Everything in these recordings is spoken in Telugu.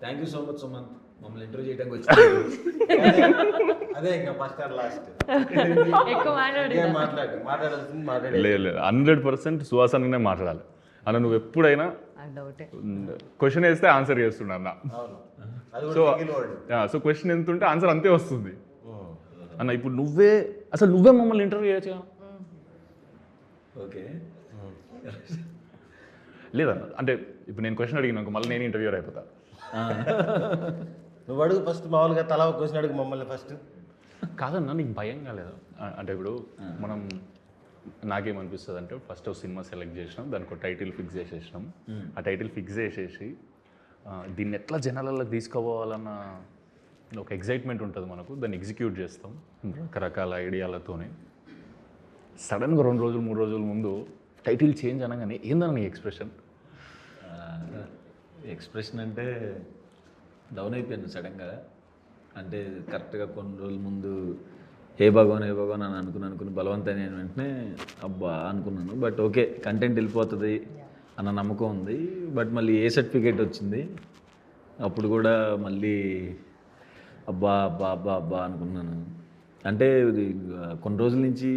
Thank you so much Sumanth, మమ్మల్ని ఇంటర్వ్యూ చేయడానికి వచ్చి అదే ఇంకా ఫస్ట్ ఆర్ లాస్ట్ ఎక్కువ మాట్లాడాల్సింది లేదు 100% సుహాసననే మాట్లాడాలి అన్న. నువ్వు ఎప్పుడైనా డౌటే క్వశ్చన్ వేస్తే ఆన్సర్ చేస్తున్నా అన్న. సో క్వశ్చన్ ఎంత ఉంటే ఆన్సర్ అంతే వస్తుంది అన్న. ఇప్పుడు నువ్వే మమ్మల్ని ఇంటర్వ్యూ చేయొచ్చు. ఓకే లేదన్న, అంటే ఇప్పుడు నేను క్వశ్చన్ అడిగినాక మళ్ళీ నేను ఇంటర్వ్యూర్ అయిపోతా. నువ్వు అడుగు ఫస్ట్, మామూలుగా తలా ఒక క్వశ్చన్ అడుగు మమ్మల్ని ఫస్ట్. కాదన్నా, నీకు భయం కాలేదు? అంటే ఇప్పుడు మనం నాకేమనిపిస్తుంది అంటే ఫస్ట్ ఒక సినిమా సెలెక్ట్ చేసినాం, దానికి ఒక టైటిల్ ఫిక్స్ చేసేసినాం. ఆ టైటిల్ ఫిక్స్ చేసేసి దీన్ని ఎట్లా జనాలలోకి తీసుకోవాలన్న ఒక ఎగ్జైట్మెంట్ ఉంటుంది మనకు. దాన్ని ఎగ్జిక్యూట్ చేస్తాం రకరకాల ఐడియాలతోనే. సడన్గా 2 రోజులు 3 రోజుల ముందు టైటిల్ చేంజ్ అనగానే ఏందన్న నీ ఎక్స్ప్రెషన్? ఎక్స్ప్రెషన్ అంటే డౌన్ అయిపోయాను సడన్గా. అంటే కరెక్ట్గా కొన్ని రోజుల ముందు హే భగవాన్ అని అనుకుని బలవంతం అయిన వెంటనే అబ్బా అనుకున్నాను. బట్ ఓకే, కంటెంట్ వెళ్ళిపోతుంది అన్న నమ్మకం ఉంది. బట్ మళ్ళీ ఏ సర్టిఫికేట్ వచ్చింది అప్పుడు కూడా మళ్ళీ అబ్బా అబ్బా అబ్బా అబ్బా అనుకున్నాను. అంటే ఇది కొన్ని రోజుల నుంచి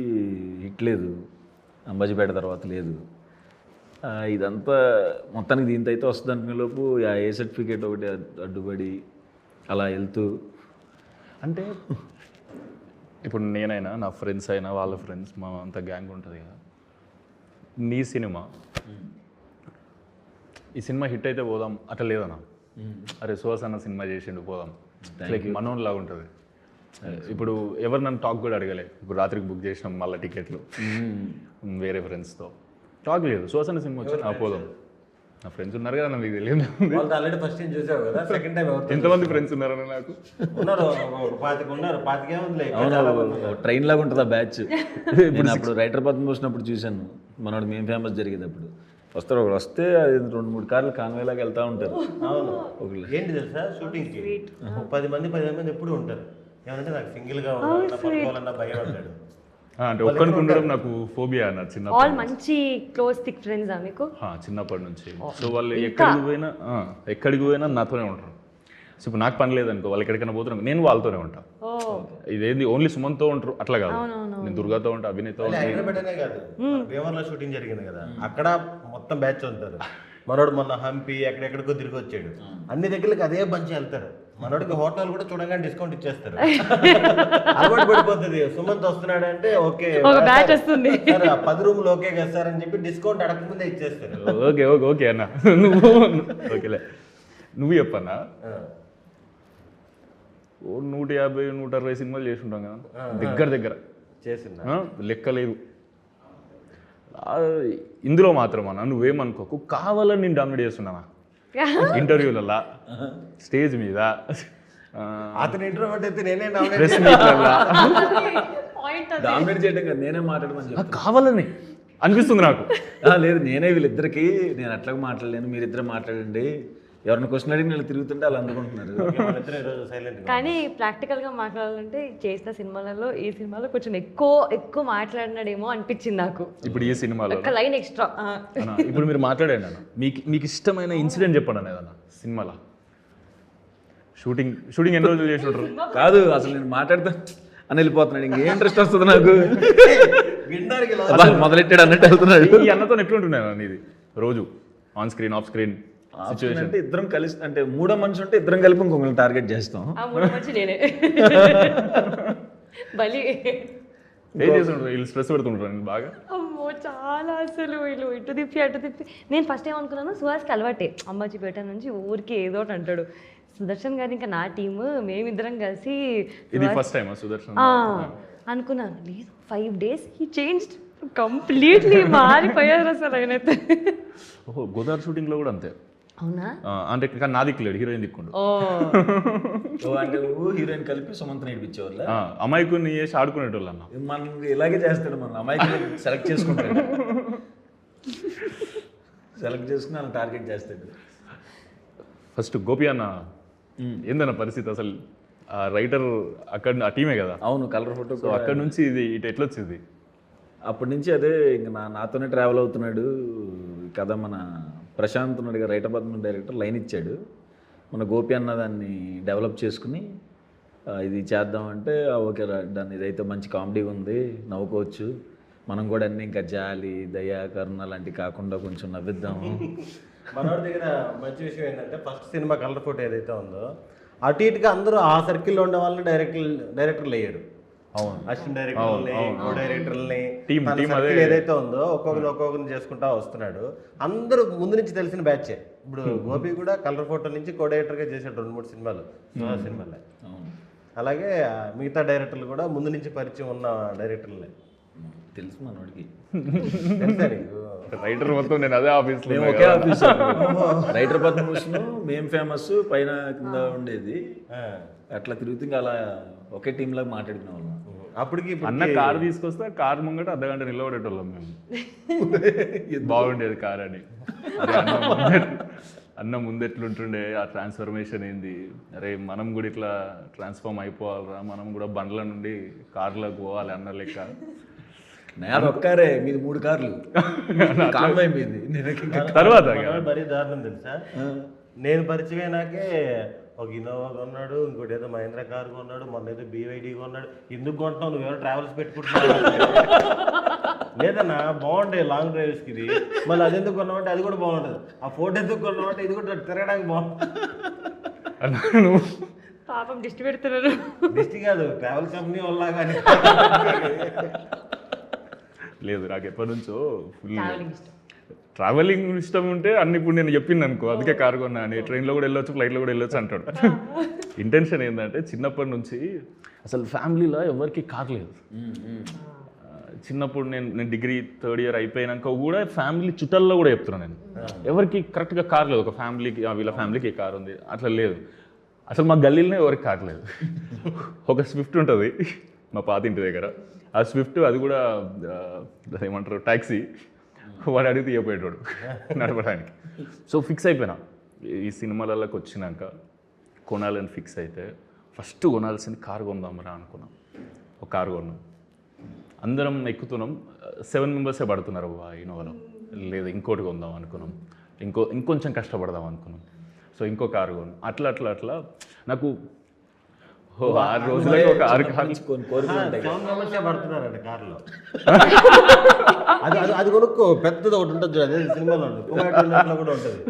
హిట్ లేదు, అంబాజీపేట తర్వాత లేదు. ఇదంతా మొత్తానికి దీంతో అయితే వస్తుంది అనుకునే లోపు ఏ సర్టిఫికేట్ ఒకటి అడ్డుపడి అలా వెళ్తూ. అంటే ఇప్పుడు నేనైనా నా ఫ్రెండ్స్ అయినా వాళ్ళ ఫ్రెండ్స్ మా అంత గ్యాంగ్ ఉంటుంది కదా. నీ సినిమా ఈ సినిమా హిట్ అయితే పోదాం అట్లా లేదన్నా. అరే సుహాసన్న సినిమా చేసిండు పోదాం, లైక్ మనోన్లాగా ఉంటుంది. ఇప్పుడు ఎవరు నన్ను టాక్ కూడా అడగలే. ఇప్పుడు రాత్రికి బుక్ చేసినాం మళ్ళీ టికెట్లు వేరే ఫ్రెండ్స్తో. టాక్ లేదు, సుహాసన్న సినిమా వచ్చి పోదాం. నా ఫ్రెండ్స్ ఉన్నారు కదా, నాకు తెలియదు. ఆల్రెడీ ఫస్ట్ టైం చూసావు కదా, సెకండ్ టైం ఎంతమంది ఫ్రెండ్స్ ఉన్నారని నాకు ఉన్నారు. ట్రైన్ లాగా ఉంటుంది ఆ బ్యాచ్. నేను అప్పుడు రైటర్ పద్మ చూసినప్పుడు చూశాను, మనోడు మేము ఫేమస్ జరిగేది. అప్పుడు వస్తారు, ఒకడు వస్తే 2-3 కార్లు కాన్వే లాగా వెళ్తూ ఉంటారు. అవును, ఏంటి తెలుసా, షూటింగ్కి 10 మంది ఎప్పుడు ఉంటారు. ఏమంటే నాకు సింగిల్గా పట్టుకోవాలన్నా భయం అంటాడు. అంటే ఒక్కడికి ఉండడం నాకు ఫోబియా అన్న. చిన్న ఆల్ మంచి క్లోజ్ థిక్ ఫ్రెండ్స్ మీకు చిన్నప్పటి నుంచి. సో వాళ్ళు ఎక్కడికి పోయినా నాతోనే ఉంటారు. సో ఇప్పుడు నాకు పని లేదనుకో, వాళ్ళు ఎక్కడికైనా పోతున్నాను నేను వాళ్ళతోనే ఉంటాను. ఇదేంది ఓన్లీ సుమంత్తో ఉంటారు అట్లా కాదు, నేను దుర్గాతో ఉంటా, అభినయ్తో. హైదరాబాద్నే కాదు, భీమవరంలో షూటింగ్ జరిగింది కదా, అక్కడ మొత్తం బ్యాచ్ ఉంటారు. మనోడు మొన్న హంపి ఎక్కడెక్కడికో తిరిగి వచ్చాడు. అన్ని దగ్గరికి అదే బంచి వెళ్తారు. మనోడికి హోటల్ కూడా చూడగానే డిస్కౌంట్ ఇచ్చేస్తారు. అలవాటు పడిపోతుంది. సుమంత్ వస్తున్నాడు అంటే ఓకే 10 రూములు ఓకే కదా సార్ అని చెప్పి డిస్కౌంట్ అడగకముందే ఇచ్చేస్తారు. ఓకే ఓకే ఓకే అన్న, నువ్వు ఓకేలే, నువ్వు చెప్పన్నా. 150-160 సినిమాలు చేసి ఉంటాం కదా దగ్గర చేసిందా, లెక్క లేదు. ఇందులో మాత్రం అన్న నువ్వేమనుకోకు, కావాలని నేను డామినేట్ చేస్తున్నానా ఇంటర్వ్యూలల్లా, స్టేజ్ మీద, అతను ఇంటర్వ్యూట్ అయితే నేనే ప్రెస్ మీట్లల్లా డామినేట్ చేయడం కదా, నేనే మాట్లాడమని కావాలని అనిపిస్తుంది నాకు. లేదు, నేనే వీళ్ళిద్దరికి నేను అట్లాగా మాట్లాడలేను, మీరిద్దరు మాట్లాడండి, ఎవరిని క్వశ్చన్ అడిగి నేను తిరుగుతుంటే వాళ్ళు అందుకుంటున్నారు. కానీ ప్రాక్టికల్గా మాట్లాడాలంటే చేసిన సినిమాలలో ఈ సినిమాలో కొంచెం ఎక్కువ మాట్లాడినాడేమో అనిపించింది నాకు. ఇప్పుడు ఈ సినిమాలో ఒక లైన్ ఎక్స్ట్రా. ఇప్పుడు మీరు మాట్లాడండి అన్న, మీకు ఇష్టమైన ఇన్సిడెంట్ చెప్పండి అన్న ఏదన్నా సినిమాలో. షూటింగ్ ఎన్ని రోజులు చేసి ఉంటారు? కాదు, అసలు నేను మాట్లాడతా అని వెళ్ళిపోతున్నాడు, ఇంకేం ఇంట్రెస్ట్ వస్తుంది నాకు. మొదలెట్టాడు అన్నట్టు వెళ్తున్నాడు. ఈ అన్నతో ఎట్లుంటున్నాను అన్న ఇది రోజు ఆన్ స్క్రీన్ ఆఫ్ స్క్రీన్ అంటే ఇద్దరం కలిసి, అంటే మూడో మనిషి ఉంటే ఇద్దరం కలిపి ఇంకొకరిని టార్గెట్ చేస్తాం. నేనే బలి ఏం చేస్తుంటారు వీళ్ళు, స్ట్రెస్ పెడుతుంటారు బాగా. అమ్మో చాలా, అసలు వీళ్ళు ఇటు తిప్పి అటు తిప్పి. నేను ఫస్ట్ ఏమనుకున్నాను, సుహాస్కి అలవాటే అంబాజీపేట నుంచి ఊరికి ఏదో ఒకటి అంటాడు. సుదర్శన్ గారు ఇంకా నా టీము, మేమిద్దరం కలిసి ఇది ఫస్ట్ టైం సుదర్శన్ అనుకున్నాను. లేదు, 5 days హీ చేంజ్డ్ కంప్లీట్లీ, మారిపోయారు అసలు ఆయనైతే. ఓహో, గోదావరి షూటింగ్లో కూడా అంతే. అవునా? అంటే కానీ నా దిక్కులేడు, హీరోయిన్ దిక్కుండు. అంటే హీరోయిన్ కలిపి సుమంత్ నేర్పించేవాళ్ళ, అమాయకుని చేసి ఆడుకునేటోళ్ళు అన్న. మనం ఇలాగే చేస్తాడు, మనం అమాయకుని సెలెక్ట్ చేసుకుంటాడు, సెలెక్ట్ చేసుకుని వాళ్ళని టార్గెట్ చేస్తాడు. ఫస్ట్ గోపి అన్న ఏందన్న పరిస్థితి అసలు? రైటర్ అక్కడ ఆ టీమే కదా. అవును, కలర్ ఫోటో. సో అక్కడ నుంచి ఇది ఇటు ఎట్లా వచ్చింది? అప్పటి నుంచి అదే ఇంక నాతోనే ట్రావెల్ అవుతున్నాడు కథ. మన ప్రశాంత్ ఉన్నాడు, రైటర్ పద్మ డైరెక్టర్, లైన్ ఇచ్చాడు. మన గోపి అన్న దాన్ని డెవలప్ చేసుకుని ఇది చేద్దామంటే ఓకే దాన్ని ఇదైతే మంచి కామెడీ ఉంది, నవ్వుకోవచ్చు, మనం కూడా అన్నీ ఇంకా జాలి దయా కరుణ లాంటివి కాకుండా కొంచెం నవ్విద్దాము. మనోడి దగ్గర మంచి విషయం ఏంటంటే ఫస్ట్ సినిమా కలర్ ఫోటో ఏదైతే ఉందో అటు ఇటుగా అందరూ ఆ సర్కిల్లో ఉండే వాళ్ళని డైరెక్టర్లు అయ్యాడు. అవును, అసిస్టెంట్ డైరెక్టర్ని, కో డైరెక్టర్ని, టీమ్ ఏదైతే ఉందో ఒక్కొక్కరిని చేసుకుంటా వస్తున్నాడు. అందరూ ముందు నుంచి తెలిసిన బ్యాచే. ఇప్పుడు గోపి కూడా కలర్ ఫోటో నుంచి కో డైరెక్టర్గా చేశాడు 2-3 సినిమాలు, సినిమాలే. అలాగే మిగతా డైరెక్టర్లు కూడా ముందు నుంచి పరిచయం ఉన్న డైరెక్టర్లే. తెలుసు మనోడికి. తెలుసా నీకు? రైటర్ మొత్తం నేను అదే ఆఫీస్లో మేము ఒకే ఆఫీస్, రైటర్ పద్మభూషణ్ మేము ఫేమస్, పైన కింద ఉండేది, అట్లా తిరుగుతుంది. అలా ఒకే టీం లాగా మాట్లాడుకునే వాళ్ళం. అప్పటికి అన్న కార్ తీసుకొస్తే కార్ ముంగట అర్ధగంట నిలబడేటోళ్ళం మేము. బాగుండేది కార్ అని. అదే అన్న ముందెట్లుంటుండే, ఆ ట్రాన్స్ఫర్మేషన్ ఏంది, అరే మనం కూడా ఇట్లా ట్రాన్స్ఫార్మ్ అయిపోవాలరా, మనం కూడా బండ్ల నుండి కార్లకు పోవాలి అన్న లెక్క. నేను ఒక్కరే, మీది 3 కార్లు కాన్వాయ్ మీది. తర్వాత మరీ దారుణం తెలుసా, నేను పరిచయం అయినాకే ఒక ఇన్నోవా కొన్నాడు, ఇంకోటి ఏదో మహేంద్ర కార్ కొన్నాడు, మొన్న ఏదో BYD కొన్నాడు. ఎందుకు కొంటున్నావు, నువ్వేమో ట్రావెల్స్ పెట్టుకుంటున్నావు? లేదన్నా బాగుండే లాంగ్ డ్రైవ్స్కి ఇది, మళ్ళీ అది ఎందుకు కొన్నామంటే అది కూడా బాగుంటుంది, ఆ ఫోటో ఎందుకు కొన్నామంటే ఇది కూడా తిరగడానికి బాగుంటుంది. పాపం దిష్టి పెడుతున్నారు. దిష్టి కాదు, ట్రావెల్ కంపెనీ వల్ల కానీ. లేదు, నాకు ఎప్పటి నుంచో ఫుల్ ట్రావెలింగ్ ఇష్టం. ట్రావెలింగ్ ఇష్టం ఉంటే అన్ని ఇప్పుడు నేను చెప్పింది అనుకో, అందుకే కారు కొన్నా అని. ట్రైన్లో కూడా వెళ్ళొచ్చు, ఫ్లైట్లో కూడా వెళ్ళొచ్చు అంటాడు. ఇంటెన్షన్ ఏంటంటే చిన్నప్పటి నుంచి అసలు ఫ్యామిలీలో ఎవరికి కార్ లేదు. చిన్నప్పుడు నేను డిగ్రీ 3rd ఇయర్ అయిపోయినాక కూడా ఫ్యామిలీ చుట్టాల్లో కూడా చెప్తున్నాను నేను, ఎవరికి కరెక్ట్గా కార్ లేదు. ఒక ఫ్యామిలీకి వీళ్ళ ఫ్యామిలీకి కార్ ఉంది, అట్లా లేదు. అసలు మా గల్లీలోనే ఎవరికి కార్ లేదు. ఒక స్విఫ్ట్ ఉంటుంది మా పాతింటి దగ్గర, ఆ స్విఫ్ట్ అది కూడా ఏమంటారు ట్యాక్సీ, వాడు అడిగితే ఇవ్వపోయేటోడు నడపడానికి. సో ఫిక్స్ అయిపోయినా ఈ సినిమాలలోకి వచ్చినాక కొనాలని ఫిక్స్ అయితే ఫస్ట్ కొనాల్సింది కారు కొందామరా అనుకున్నాం. ఒక కారు కొన్నాం, అందరం ఎక్కుతున్నాం. 7 మెంబర్సే పడుతున్నారు ఇన్నోవాలో. లేదు ఇంకోటి కొందాం అనుకున్నాం, ఇంకొంచెం కష్టపడదాం అనుకున్నాం. సో ఇంకో కారు కొన్నాం. అట్లా అట్లా అట్లా నాకు 6 రోజులకి ఒక 6 కార్లు పడుతున్నారంట కార్లో. అది కొనుక్కో, పెద్దది ఒకటి ఉంటుంది, అదే సినిమాలో కూడా ఉంటుంది.